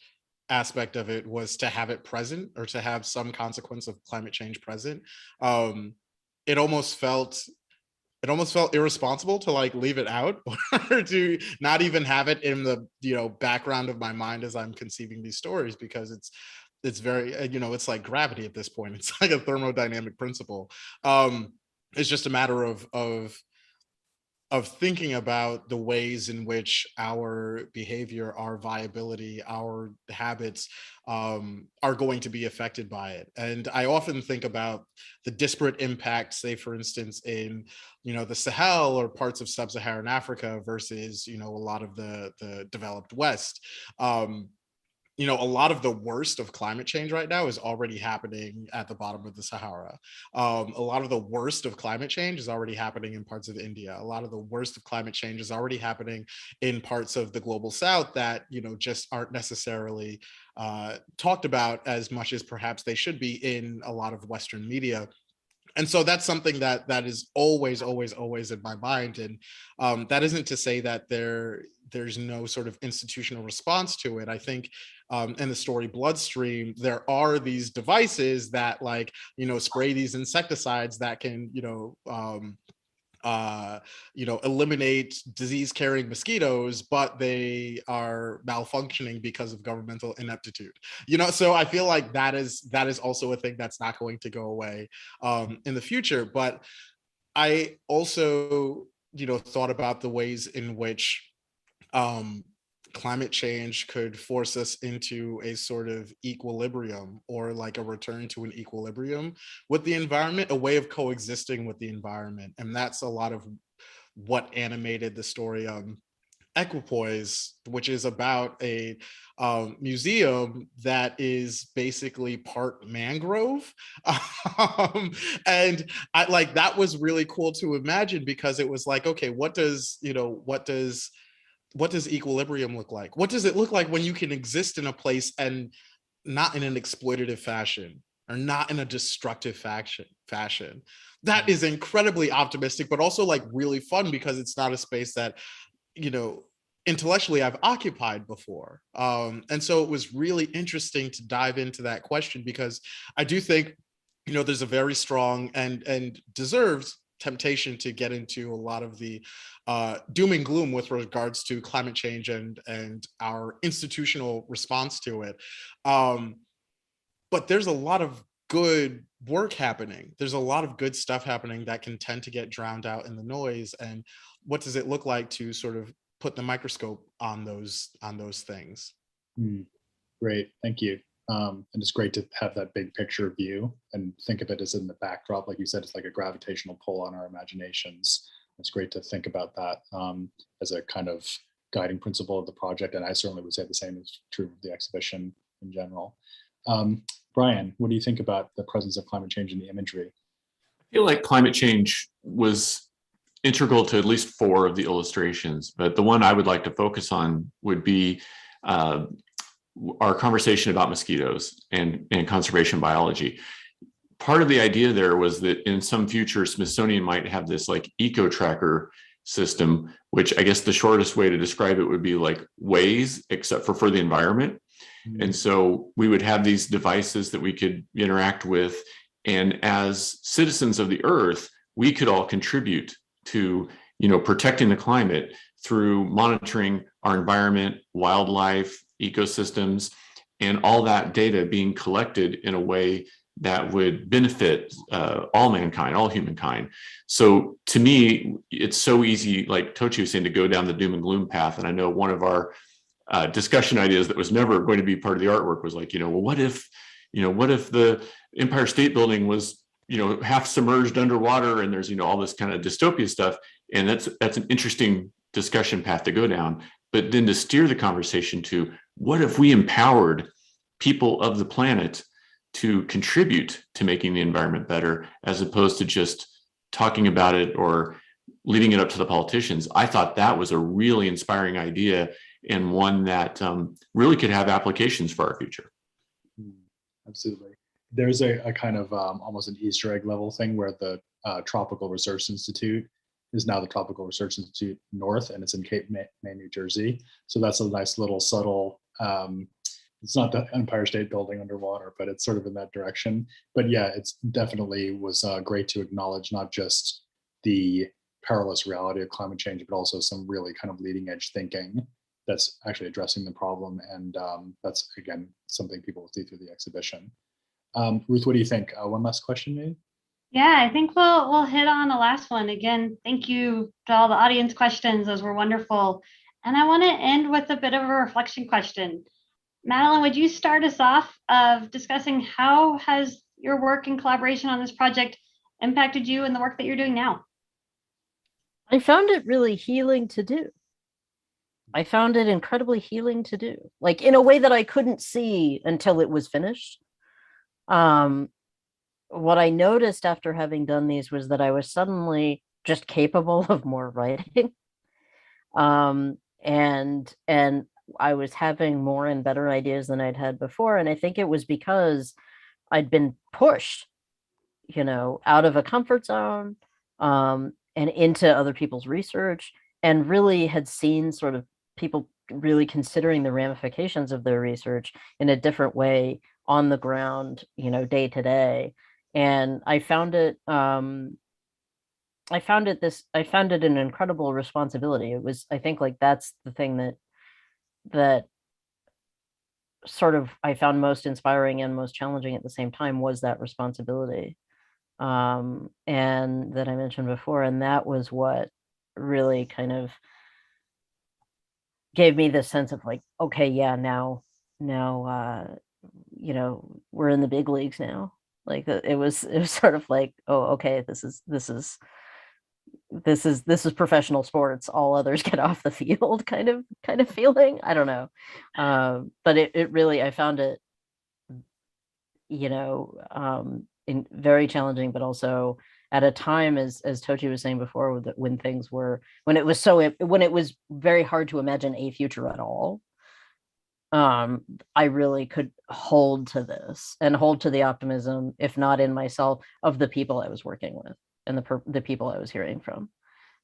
aspect of it was to have it present, or to have some consequence of climate change present. It almost felt irresponsible to like leave it out, or to not even have it in the background of my mind as I'm conceiving these stories, because it's very it's like gravity at this point. It's like a thermodynamic principle. It's just a matter of thinking about the ways in which our behavior, our viability, our habits are going to be affected by it. And I often think about the disparate impacts, say, for instance, in the Sahel or parts of sub-Saharan Africa versus a lot of the developed West. A lot of the worst of climate change right now is already happening at the bottom of the Sahara. A lot of the worst of climate change is already happening in parts of India. A lot of the worst of climate change is already happening in parts of the global South that, just aren't necessarily talked about as much as perhaps they should be in a lot of Western media. And so that's something that is always in my mind. And that isn't to say that there's no sort of institutional response to it. I think in the story Bloodstream, there are these devices that spray these insecticides that can, eliminate disease-carrying mosquitoes, but they are malfunctioning because of governmental ineptitude. So I feel like that is also a thing that's not going to go away in the future. But I also, thought about the ways in which climate change could force us into a sort of equilibrium, or like a return to an equilibrium with the environment, a way of coexisting with the environment. And that's a lot of what animated the story Equipoise, which is about a museum that is basically part mangrove. And I like, that was really cool to imagine, because it was like, okay, what does equilibrium look like? What does it look like when you can exist in a place and not in an exploitative fashion, or not in a destructive fashion? That is incredibly optimistic, but also like really fun, because it's not a space that, intellectually I've occupied before. And so it was really interesting to dive into that question, because I do think, there's a very strong and deserved temptation to get into a lot of the doom and gloom with regards to climate change and our institutional response to it. But there's a lot of good work happening. There's a lot of good stuff happening that can tend to get drowned out in the noise. And what does it look like to sort of put the microscope on those things? Great, thank you. And it's great to have that big picture view and think of it as in the backdrop. Like you said, it's like a gravitational pull on our imaginations. It's great to think about that as a kind of guiding principle of the project. And I certainly would say the same is true of the exhibition in general. Brian, what do you think about the presence of climate change in the imagery? I feel like climate change was integral to at least 4 of the illustrations, but the one I would like to focus on would be our conversation about mosquitoes and conservation biology. Part of the idea there was that in some future, Smithsonian might have this like eco tracker system, which I guess the shortest way to describe it would be like Waze, except for the environment. And so we would have these devices that we could interact with. And as citizens of the earth, we could all contribute to, protecting the climate through monitoring our environment, wildlife, ecosystems, and all that data being collected in a way that would benefit all mankind, all humankind. So to me, it's so easy, like Tochi was saying, to go down the doom and gloom path. And I know one of our discussion ideas that was never going to be part of the artwork was like, well, what if the Empire State Building was, half submerged underwater, and there's, all this kind of dystopia stuff. And that's an interesting discussion path to go down. But then to steer the conversation to what if we empowered people of the planet to contribute to making the environment better, as opposed to just talking about it or leaving it up to the politicians. I thought that was a really inspiring idea, and one that really could have applications for our future. Absolutely. There's a kind of almost an Easter egg level thing where the Tropical Research Institute is now the Tropical Research Institute North, and it's in Cape May, New Jersey. So that's a nice little subtle, it's not the Empire State Building underwater, but it's sort of in that direction. But yeah, it's definitely was great to acknowledge not just the perilous reality of climate change, but also some really kind of leading edge thinking that's actually addressing the problem. And that's, again, something people will see through the exhibition. Ruth, what do you think? One last question, maybe? Yeah, I think we'll hit on a last one. Again, thank you to all the audience questions. Those were wonderful. And I want to end with a bit of a reflection question. Madeline, would you start us off of discussing how has your work in collaboration on this project impacted you in the work that you're doing now? I found it really healing to do. I found it incredibly healing to do, like in a way that I couldn't see until it was finished. What I noticed after having done these was that I was suddenly just capable of more writing. And I was having more and better ideas than I'd had before. And I think it was because I'd been pushed, out of a comfort zone, and into other people's research, and really had seen sort of people really considering the ramifications of their research in a different way on the ground, day to day. And I found it an incredible responsibility. It was, I think, like that's the thing that sort of I found most inspiring and most challenging at the same time, was that responsibility. And that I mentioned before. And that was what really kind of gave me this sense of like, okay, yeah, now, we're in the big leagues now. Like it was sort of like, oh, okay, this is professional sports. All others get off the field kind of feeling. I don't know. But it really, I found it, in very challenging, but also at a time, as Tochi was saying before, that when it was very hard to imagine a future at all. I really could hold to this and hold to the optimism, if not in myself, of the people I was working with and the people I was hearing from,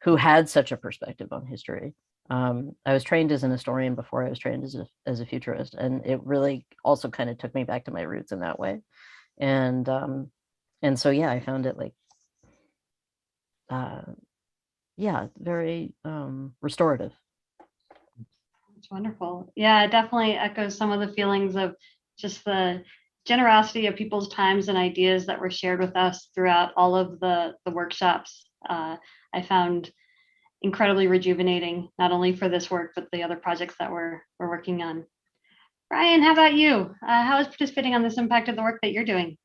who had such a perspective on history. I was trained as an historian before I was trained as a futurist, and it really also kind of took me back to my roots in that way. And so yeah, I found it like very restorative. It's wonderful. Yeah, it definitely echoes some of the feelings of just the generosity of people's times and ideas that were shared with us throughout all of the workshops. I found incredibly rejuvenating, not only for this work, but the other projects that we're working on. Brian, how about you? How is participating on this impacted the work that you're doing?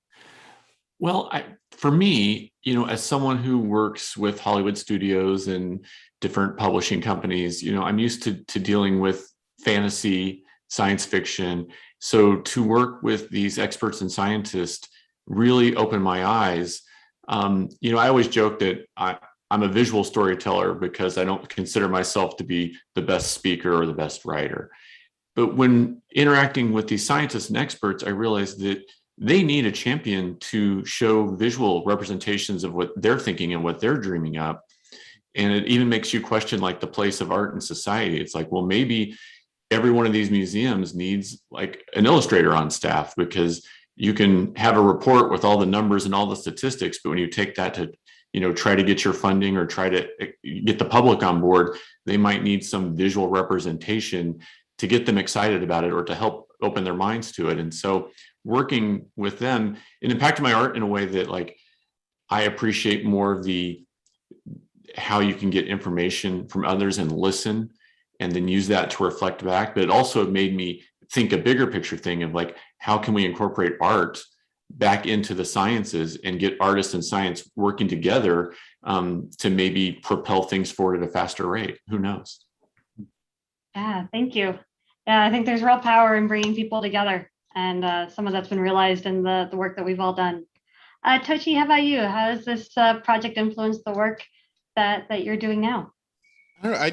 Well, for me, as someone who works with Hollywood studios and different publishing companies, I'm used to dealing with fantasy, science fiction. So to work with these experts and scientists really opened my eyes. I always joke that I'm a visual storyteller because I don't consider myself to be the best speaker or the best writer. But when interacting with these scientists and experts, I realized that they need a champion to show visual representations of what they're thinking and what they're dreaming up. And it even makes you question like the place of art in society. It's like, well, maybe every one of these museums needs like an illustrator on staff, because you can have a report with all the numbers and all the statistics, but when you take that to, try to get your funding or try to get the public on board, they might need some visual representation to get them excited about it or to help open their minds to it. And so working with them, it impacted my art in a way that like I appreciate more of the how you can get information from others and listen and then use that to reflect back. But it also made me think a bigger picture thing of like, how can we incorporate art back into the sciences and get artists and science working together to maybe propel things forward at a faster rate? Who knows? Yeah, thank you. Yeah, I think there's real power in bringing people together, and some of that's been realized in the work that we've all done. Tochi, how about you? How has this project influenced the work that you're doing now? I don't know,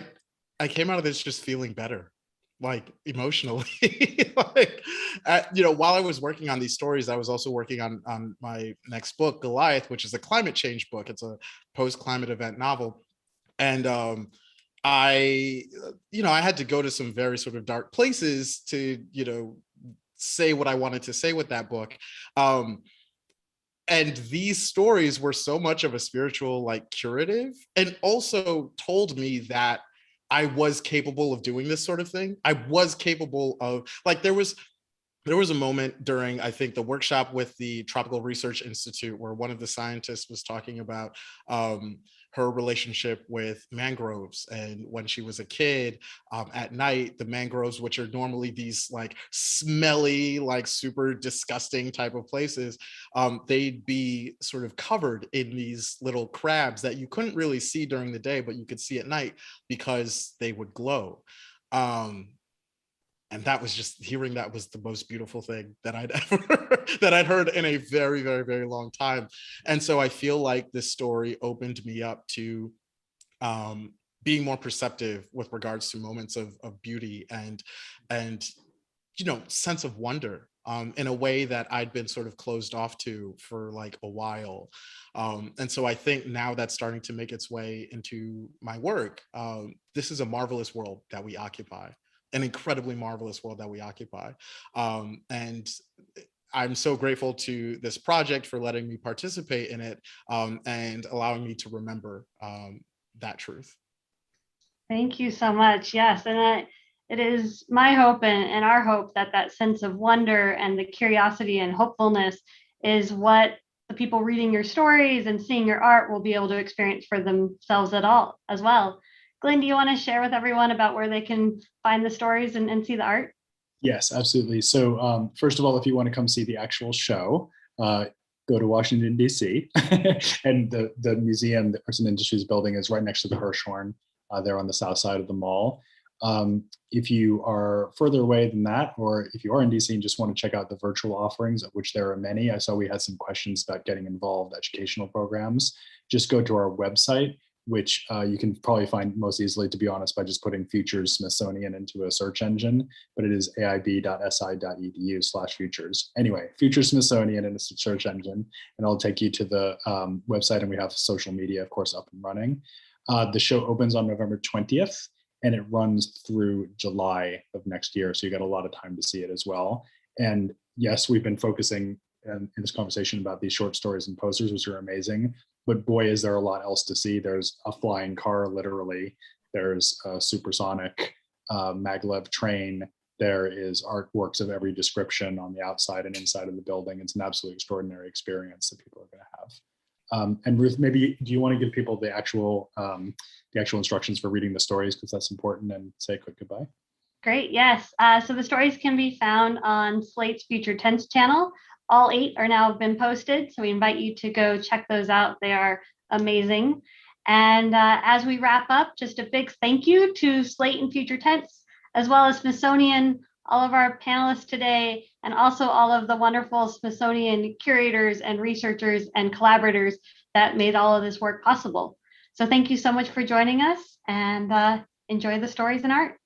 I came out of this just feeling better, like emotionally. Like, while I was working on these stories, I was also working on my next book, Goliath, which is a climate change book. It's a post-climate event novel. And I had to go to some very sort of dark places to, say what I wanted to say with that book. And these stories were so much of a spiritual, like, curative, and also told me that I was capable of doing this sort of thing. I was capable of, like, there was a moment during, I think, the workshop with the Tropical Research Institute where one of the scientists was talking about her relationship with mangroves. And when she was a kid, at night, the mangroves, which are normally these like smelly, like super disgusting type of places, they'd be sort of covered in these little crabs that you couldn't really see during the day, but you could see at night because they would glow. And that was just, hearing that was the most beautiful thing that I'd heard in a very, very, very long time. And so I feel like this story opened me up to being more perceptive with regards to moments of beauty and sense of wonder, in a way that I'd been sort of closed off to for like a while. And so I think now that's starting to make its way into my work. This is a marvelous world that we occupy, an incredibly marvelous world that we occupy. And I'm so grateful to this project for letting me participate in it, and allowing me to remember that truth. Thank you so much. Yes, and it is my hope and our hope that that sense of wonder and the curiosity and hopefulness is what the people reading your stories and seeing your art will be able to experience for themselves as well. Glenn, do you want to share with everyone about where they can find the stories and see the art? Yes, absolutely. So first of all, if you want to come see the actual show, go to Washington, D.C. And the museum, the Arts and Industries building, is right next to the Hirshhorn. They're on the south side of the mall. If you are further away than that, or if you are in DC and just want to check out the virtual offerings, of which there are many, I saw we had some questions about getting involved, educational programs, just go to our website, which you can probably find most easily, to be honest, by just putting Futures Smithsonian into a search engine, but it is aib.si.edu/futures. Anyway, Futures Smithsonian in a search engine, and it'll take you to the website, and we have social media, of course, up and running. The show opens on November 20th, and it runs through July of next year, so you got a lot of time to see it as well. And yes, we've been focusing in this conversation about these short stories and posters, which are amazing, but boy, is there a lot else to see. There's a flying car, literally. There's a supersonic maglev train. There is artworks of every description on the outside and inside of the building. It's an absolutely extraordinary experience that people are going to have. And Ruth, maybe do you want to give people the actual instructions for reading the stories, because that's important, and say a quick goodbye? Great, yes. So the stories can be found on Slate's Future Tense channel. All 8 are now been posted, so we invite you to go check those out. They are amazing. And as we wrap up, just a big thank you to Slate and Future Tense, as well as Smithsonian, all of our panelists today, and also all of the wonderful Smithsonian curators and researchers and collaborators that made all of this work possible. So thank you so much for joining us, and enjoy the stories and art.